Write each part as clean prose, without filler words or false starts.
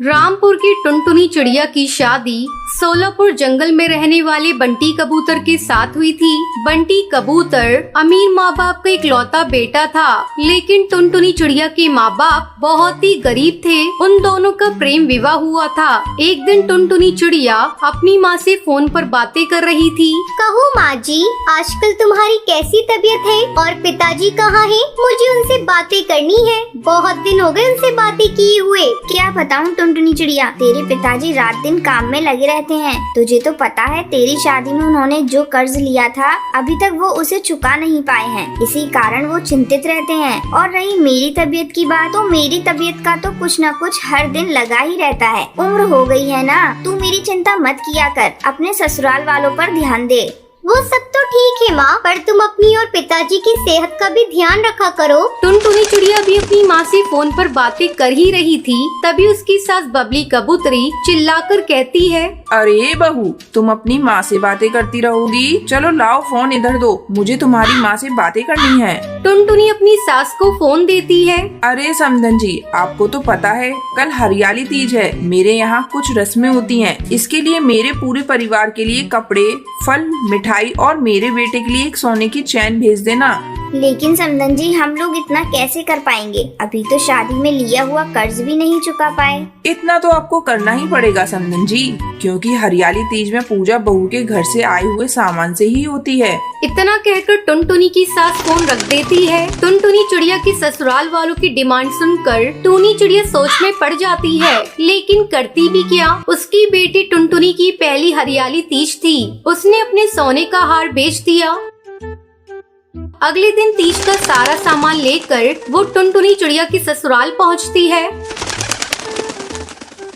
रामपुर की टुनटुनी चिड़िया की शादी सोलापुर जंगल में रहने वाले बंटी कबूतर के साथ हुई थी। बंटी कबूतर अमीर माँ बाप का इकलौता बेटा था, लेकिन टुनटुनी चिड़िया के माँ बाप बहुत ही गरीब थे। उन दोनों का प्रेम विवाह हुआ था। एक दिन टुनटुनी चिड़िया अपनी माँ से फोन पर बातें कर रही थी। कहो माँ जी, आजकल तुम्हारी कैसी तबीयत है और पिताजी कहाँ हैं? मुझे उनसे बातें करनी है, बहुत दिन हो गए उनसे बातें किए हुए। क्या बताऊँ टुनटुनी चिड़िया, तेरे पिताजी रात दिन काम में लगे रहते हैं। तुझे तो पता है तेरी शादी में उन्होंने जो कर्ज लिया था अभी तक वो उसे चुका नहीं पाए हैं, इसी कारण वो चिंतित रहते हैं। और रही मेरी तबीयत की बात, तो मेरी तबीयत का तो कुछ न कुछ हर दिन लगा ही रहता है। उम्र हो गई है ना, तू मेरी चिंता मत किया कर, अपने ससुराल वालों पर ध्यान दे। वो सब तो ठीक है माँ, पर तुम अपनी और पिताजी की सेहत का भी ध्यान रखा करो। टुनटुनी चिड़िया भी अपनी माँ से फोन पर बातें कर ही रही थी, तभी उसकी सास बबली कबूतरी चिल्लाकर कहती है, अरे बहू, तुम अपनी माँ से बातें करती रहोगी? चलो लाओ फोन इधर दो, मुझे तुम्हारी माँ से बातें करनी है। टुनटुनी अपनी सास को फोन देती है। अरे समधन जी, आपको तो पता है कल हरियाली तीज है। मेरे यहाँ कुछ रस्में होती हैं, इसके लिए मेरे पूरे परिवार के लिए कपड़े, फल, मिठाई और मेरे बेटे के लिए एक सोने की चैन भेज देना। लेकिन समधन जी, हम लोग इतना कैसे कर पाएंगे? अभी तो शादी में लिया हुआ कर्ज भी नहीं चुका पाए। इतना तो आपको करना ही पड़ेगा समधन जी, क्योंकि हरियाली तीज में पूजा बहू के घर से आए हुए सामान से ही होती है। इतना कहकर टुनटुनी की सास फोन रख देती है। टुनटुनी चिड़िया की ससुराल वालों की डिमांड सुनकर टूनी चिड़िया सोच में पड़ जाती है, लेकिन करती भी क्या। उसकी बेटी टुनटुनी की पहली हरियाली तीज थी। उसने अपने सोने का हार बेच दिया। अगले दिन तीज का सारा सामान लेकर वो टुनटुनी चिड़िया की ससुराल पहुंचती है।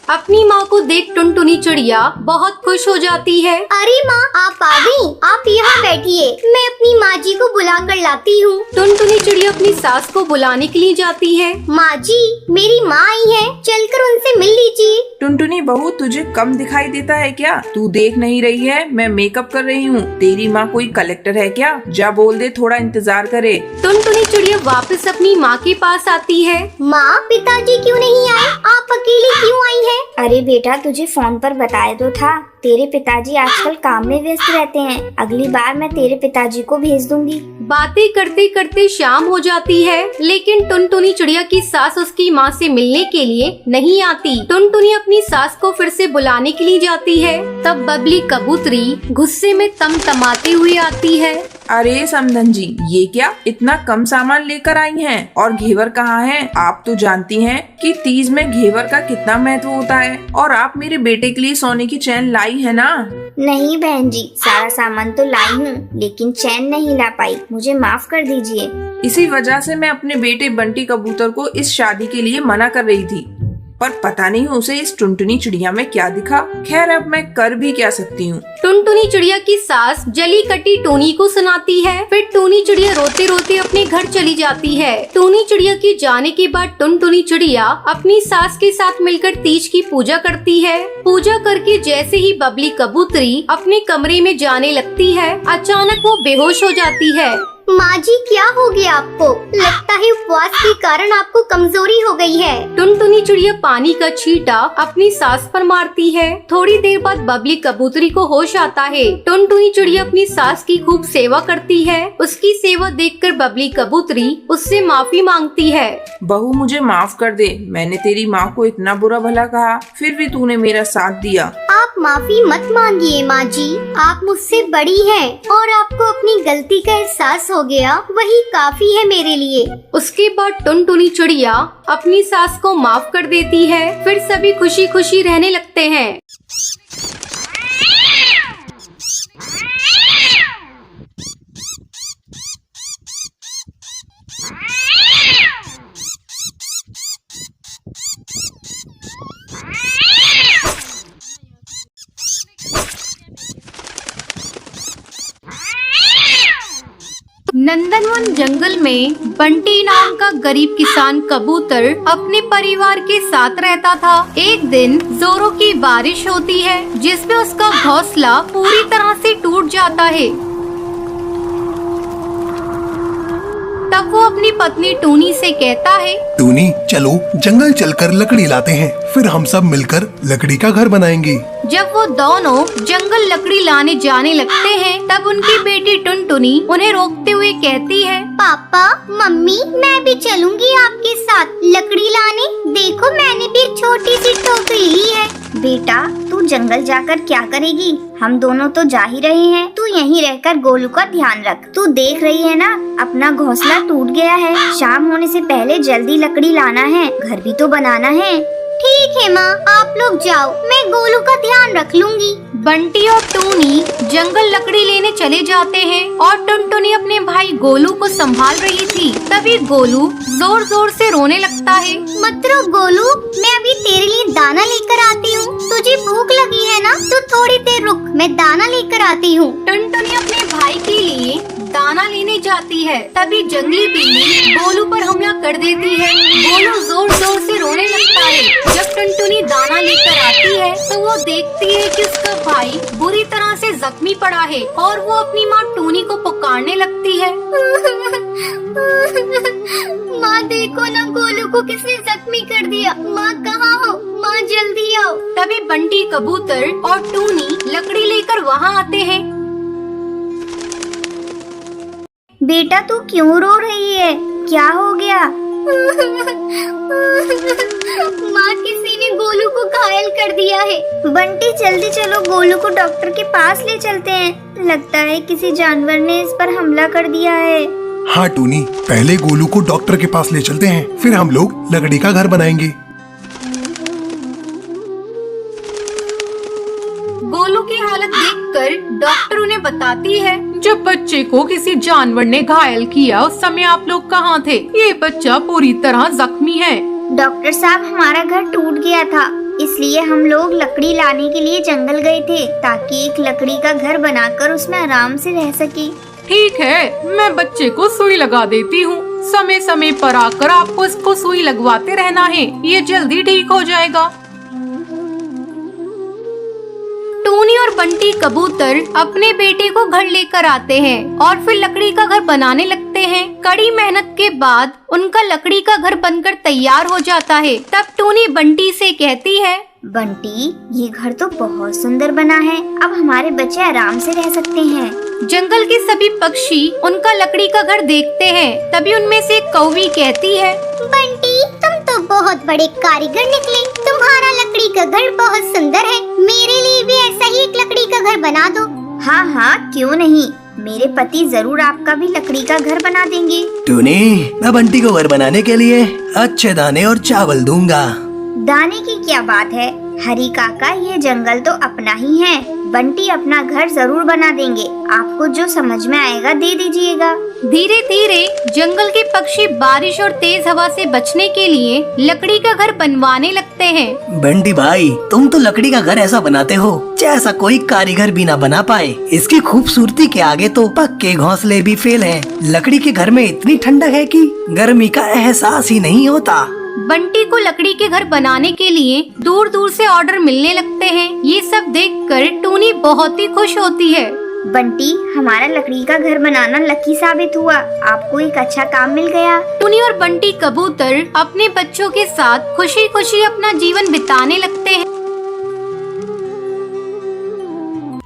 अपनी माँ को देख टुनटुनी चिड़िया बहुत खुश हो जाती है। अरे माँ, आप आ गई। आप यहाँ बैठिए, मैं अपनी माँ जी को बुला कर लाती हूँ। टुनटुनी चिड़िया अपनी सास को बुलाने के लिए जाती है। माँ जी, मेरी माँ आई है, चलकर उनसे मिल लीजिए। टुनटुनी बहू, तुझे कम दिखाई देता है क्या? तू देख नहीं रही है मैं मेकअप कर रही हूँ? तेरी माँ कोई कलेक्टर है क्या? जा बोल दे थोड़ा इंतजार करे। टुनटुनी चिड़िया वापस अपनी माँ के पास आती है। माँ, पिताजी क्यों नहीं आए? आप अकेली क्यों आई हैं? अरे बेटा, तुझे फोन पर बताया तो था, तेरे पिताजी आजकल काम में व्यस्त रहते हैं। अगली बार मैं तेरे पिताजी को भेज दूंगी। बातें करते करते शाम हो जाती है, लेकिन टुनटुनी चिड़िया की सास उसकी माँ से मिलने के लिए नहीं आती। टुनटुनी अपनी सास को फिर से बुलाने के लिए जाती है। तब बबली कबूतरी गुस्से में तमतमाते हुए आती है। अरे समधन जी, ये क्या इतना कम सामान लेकर आई हैं? और घेवर कहाँ है? आप तो जानती हैं कि तीज में घेवर का कितना महत्व होता है, और आप मेरे बेटे के लिए सोने की चैन लाई है ना? नहीं बहन जी, सारा सामान तो लाई हूँ, लेकिन चैन नहीं ला पाई, मुझे माफ कर दीजिए। इसी वजह से मैं अपने बेटे बंटी कबूतर को इस शादी के लिए मना कर रही थी, पर पता नहीं उसे इस टुनटुनी चिड़िया में क्या दिखा। खैर, अब मैं कर भी क्या सकती हूँ। टुनटुनी चिड़िया की सास जली कटी टूनी को सुनाती है। फिर टूनी चिड़िया रोते रोते अपने घर चली जाती है। टूनी चिड़िया के जाने के बाद टुनटुनी चिड़िया अपनी सास के साथ मिलकर तीज की पूजा करती है। पूजा करके जैसे ही बबली कबूतरी अपने कमरे में जाने लगती है, अचानक वो बेहोश हो जाती है। माँ जी, क्या हो गया आपको? लगता है उपवास के कारण आपको कमजोरी हो गई है। टुनटुनी चिड़िया पानी का छींटा अपनी सास पर मारती है। थोड़ी देर बाद बबली कबूतरी को होश आता है। टुनटुनी चिड़िया अपनी सास की खूब सेवा करती है। उसकी सेवा देखकर बबली कबूतरी उससे माफी मांगती है। बहू, मुझे माफ कर दे, मैंने तेरी माँ को इतना बुरा भला कहा, फिर भी तूने मेरा साथ दिया। आप माफी मत मांगिए माँ जी, आप मुझसे बड़ी हैं और आपको अपनी गलती का एहसास हो गया, वही काफी है मेरे लिए। उसके बाद टुनटुनी चिड़िया अपनी सास को माफ कर देती है। फिर सभी खुशी खुशी रहने लगते हैं। नंदनवन जंगल में बंटी नाम का गरीब किसान कबूतर अपने परिवार के साथ रहता था। एक दिन जोरों की बारिश होती है, जिसमें उसका घोंसला पूरी तरह से टूट जाता है। तब वो अपनी पत्नी टूनी से कहता है, टूनी चलो जंगल चलकर लकड़ी लाते हैं, फिर हम सब मिलकर लकड़ी का घर बनाएंगे। जब वो दोनों जंगल लकड़ी लाने जाने लगते हैं, तब उनकी बेटी टुनटुनी उन्हें रोकते हुए कहती है, पापा मम्मी मैं भी चलूंगी आपके साथ लकड़ी लाने। देखो मैंने भी एक छोटी सी टोकरी ली है। बेटा तू जंगल जाकर क्या करेगी? हम दोनों तो जा ही रहे हैं। तू यहीं रहकर गोलू का ध्यान रख। तू देख रही है ना अपना घोंसला टूट गया है। शाम होने से पहले जल्दी लकड़ी लाना है, घर भी तो बनाना है। ठीक है माँ, आप लोग जाओ, मैं गोलू का ध्यान रख लूंगी। बंटी और टूनी जंगल लकड़ी लेने चले जाते हैं और टुनटुनी अपने भाई गोलू को संभाल रही थी। तभी गोलू जोर जोर से रोने लगता है। मत रो गोलू, मैं अभी तेरे लिए दाना लेकर आती हूँ। तुझे भूख लगी है ना, तो थोड़ी देर रुक, मैं दाना लेकर आती हूँ। टुनटुनी अपने भाई के लिए दाना लेने जाती है, तभी जंगली बिल्ली गोलू पर हमला कर देती है। गोलू जोर जोर से रोने लगता है। जब टुनटुनी दाना लेकर आती है तो वो देखती है कि उसका भाई बुरी तरह से जख्मी पड़ा है और वो अपनी माँ टूनी को पुकारने लगती है। माँ देखो ना, गोलू को किसने जख्मी कर दिया। माँ कहाँ हो? माँ जल्दी आओ। तभी बंटी कबूतर और टूनी लकड़ी लेकर वहाँ आते हैं। बेटा तू क्यों रो रही है? क्या हो गया? माँ किसी ने गोलू को घायल कर दिया है। बंटी जल्दी चलो, गोलू को डॉक्टर के पास ले चलते हैं। लगता है किसी जानवर ने इस पर हमला कर दिया है। हाँ टूनी, पहले गोलू को डॉक्टर के पास ले चलते हैं, फिर हम लोग लकड़ी का घर बनाएंगे। गोलू की हालत देखकर डॉक्टर उन्हें बताती है, जब बच्चे को किसी जानवर ने घायल किया उस समय आप लोग कहाँ थे? ये बच्चा पूरी तरह जख्मी है। डॉक्टर साहब हमारा घर टूट गया था, इसलिए हम लोग लकड़ी लाने के लिए जंगल गए थे ताकि एक लकड़ी का घर बनाकर उसमें आराम से रह सके। ठीक है, मैं बच्चे को सुई लगा देती हूँ। समय समय पर आकर आपको इसको सुई लगवाते रहना है, ये जल्दी ठीक हो जाएगा। टूनी और बंटी कबूतर अपने बेटे को घर लेकर आते हैं और फिर लकड़ी का घर बनाने लगते हैं। कड़ी मेहनत के बाद उनका लकड़ी का घर बनकर तैयार हो जाता है। तब टूनी बंटी से कहती है, बंटी ये घर तो बहुत सुंदर बना है, अब हमारे बच्चे आराम से रह सकते हैं। जंगल के सभी पक्षी उनका लकड़ी का घर देखते हैं। तभी उनमें से एक कौवी कहती है, बंटी तुम तो बहुत बड़े कारीगर निकले। तुम्हारा लकड़ी का घर बहुत सुंदर है। मेरे लिए भी ऐसा ही एक लकड़ी का घर बना दो। हाँ हाँ क्यों नहीं, मेरे पति जरूर आपका भी लकड़ी का घर बना देंगे। टूनी, मैं बंटी को घर बनाने के लिए अच्छे दाने और चावल दूंगा। दाने की क्या बात है हरी काका, ये जंगल तो अपना ही है। बंटी अपना घर जरूर बना देंगे, आपको जो समझ में आएगा दे दीजिएगा। धीरे धीरे जंगल के पक्षी बारिश और तेज हवा से बचने के लिए लकड़ी का घर बनवाने लगते हैं। बंटी भाई, तुम तो लकड़ी का घर ऐसा बनाते हो जैसा कोई कारीगर भी ना बना पाए। इसकी खूबसूरती के आगे तो पक्के घोंसले भी फेल हैं। लकड़ी के घर में इतनी ठंडक है कि गर्मी का एहसास ही नहीं होता। बंटी को लकड़ी के घर बनाने के लिए दूर दूर से ऑर्डर मिलने लगते हैं। ये सब देखकर टूनी बहुत ही खुश होती है। बंटी हमारा लकड़ी का घर बनाना लकी साबित हुआ, आपको एक अच्छा काम मिल गया। टूनी और बंटी कबूतर अपने बच्चों के साथ खुशी खुशी अपना जीवन बिताने लगते हैं।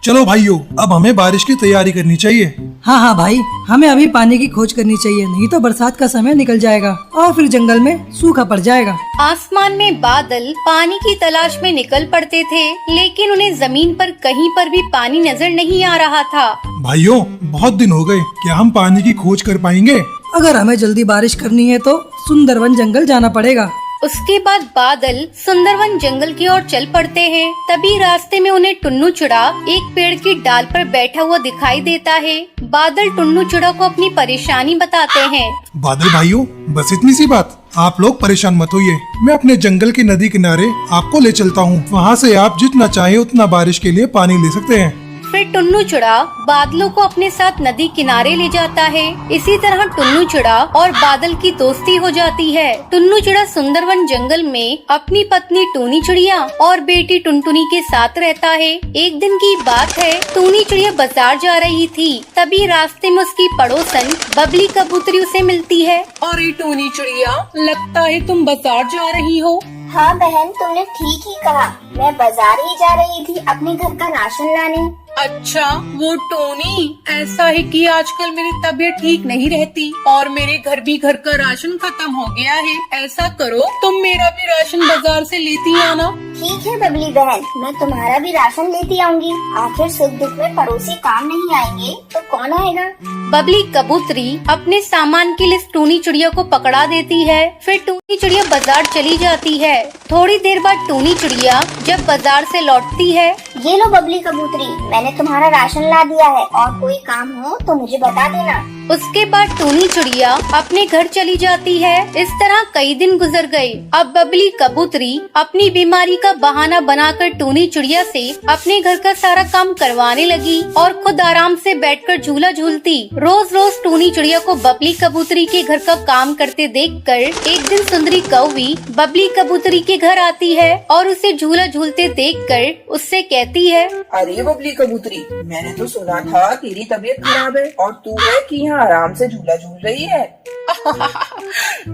चलो भाइयों, अब हमें बारिश की तैयारी करनी चाहिए। हाँ हाँ भाई, हमें अभी पानी की खोज करनी चाहिए, नहीं तो बरसात का समय निकल जाएगा और फिर जंगल में सूखा पड़ जाएगा। आसमान में बादल पानी की तलाश में निकल पड़ते थे, लेकिन उन्हें जमीन पर कहीं पर भी पानी नजर नहीं आ रहा था। भाइयों, बहुत दिन हो गए, क्या हम पानी की खोज कर पाएंगे? अगर हमें जल्दी बारिश करनी है तो सुंदरवन जंगल जाना पड़ेगा। उसके बाद बादल सुंदरवन जंगल की ओर चल पड़ते हैं। तभी रास्ते में उन्हें टुन्नू चिड़ा एक पेड़ की डाल पर बैठा हुआ दिखाई देता है। बादल टुन्नू चिड़ा को अपनी परेशानी बताते हैं। बादल भाइयों, बस इतनी सी बात, आप लोग परेशान मत होइए। मैं अपने जंगल के नदी किनारे आपको ले चलता हूँ। वहाँ से आप जितना चाहे उतना बारिश के लिए पानी ले सकते हैं। फिर टुन्नू चिड़ा बादलों को अपने साथ नदी किनारे ले जाता है। इसी तरह टुन्नू चिड़ा और बादल की दोस्ती हो जाती है। टुन्नू चिड़ा सुंदरवन जंगल में अपनी पत्नी टूनी चिड़िया और बेटी टुनटुनी के साथ रहता है। एक दिन की बात है, टूनी चिड़िया बाजार जा रही थी, तभी रास्ते में उसकी पड़ोसन बबली कबूतरी उसे मिलती है। अरे टूनी चिड़िया, लगता है तुम बाजार जा रही हो। हाँ बहन, तुमने ठीक ही कहा। मैं बाजार ही जा रही थी अपने घर का राशन लाने। अच्छा, वो टोनी, ऐसा है कि आजकल मेरी तबीयत ठीक नहीं रहती और मेरे घर का राशन खत्म हो गया है। ऐसा करो, तुम मेरा भी राशन बाजार से लेती आना। ठीक है बबली बहन, मैं तुम्हारा भी राशन लेती आऊंगी। आखिर सुख दुख में पड़ोसी काम नहीं आएंगे तो कौन आएगा। बबली कबूतरी अपने सामान की लिस्ट टूनी चिड़िया को पकड़ा देती है। फिर टूनी चिड़िया बाजार चली जाती है। थोड़ी देर बाद टूनी चिड़िया जब बाजार से लौटती है, ये लो बबली कबूतरी, मैंने तुम्हारा राशन ला दिया है और कोई काम हो तो मुझे बता देना। उसके बाद टूनी चिड़िया अपने घर चली जाती है। इस तरह कई दिन गुजर गए। अब बबली कबूतरी अपनी बीमारी का बहाना बनाकर टूनी चिड़िया से अपने घर का सारा काम करवाने लगी और खुद आराम से बैठकर झूला झूलती। रोज रोज टूनी चिड़िया को बबली कबूतरी के घर का काम करते देखकर एक दिन सुंदरी कौवी बबली कबूतरी के घर आती है और उसे झूला झूलते देखकर उससे कहती है, अरे बबली कबूतरी, मैंने तो सुना था तेरी तबीयत खराब है और तू है कि यहाँ आराम से झूला झूल रही है।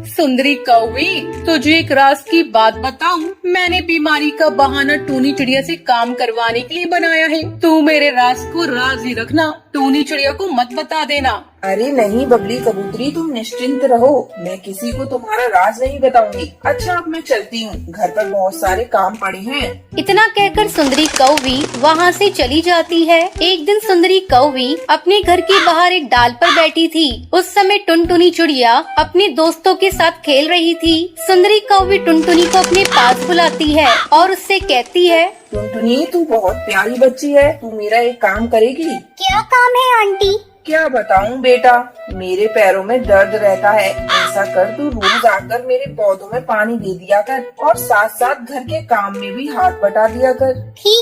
सुंदरी कौवी, तुझे एक राज की बात बताऊं, मैंने बीमारी का बहाना टूनी चिड़िया से काम करवाने के लिए बनाया है। तू मेरे राज को राज ही रखना, टूनी चिड़िया को मत बता देना। अरे नहीं बबली कबूतरी, तुम निश्चिंत रहो, मैं किसी को तुम्हारा राज नहीं बताऊंगी। अच्छा, अब मैं चलती हूँ, घर पर बहुत सारे काम पड़े हैं। इतना कहकर सुंदरी कौवी वहाँ से चली जाती है। एक दिन सुंदरी कौवी अपने घर के बाहर एक डाल पर बैठी थी। उस समय टुनटुनी चिड़िया अपने दोस्तों के साथ खेल रही थी। सुंदरी कौवी टुनटुनी को अपने पास बुलाती है और उससे कहती है, टुनटुनी, तू बहुत प्यारी बच्ची है, तू मेरा एक काम करेगी? क्या काम है आंटी? क्या बताऊं बेटा, मेरे पैरों में दर्द रहता है। ऐसा कर, तू रोज आकर मेरे पौधों में पानी दे दिया कर और साथ साथ घर के काम में भी हाथ बटा दिया कर। ठीक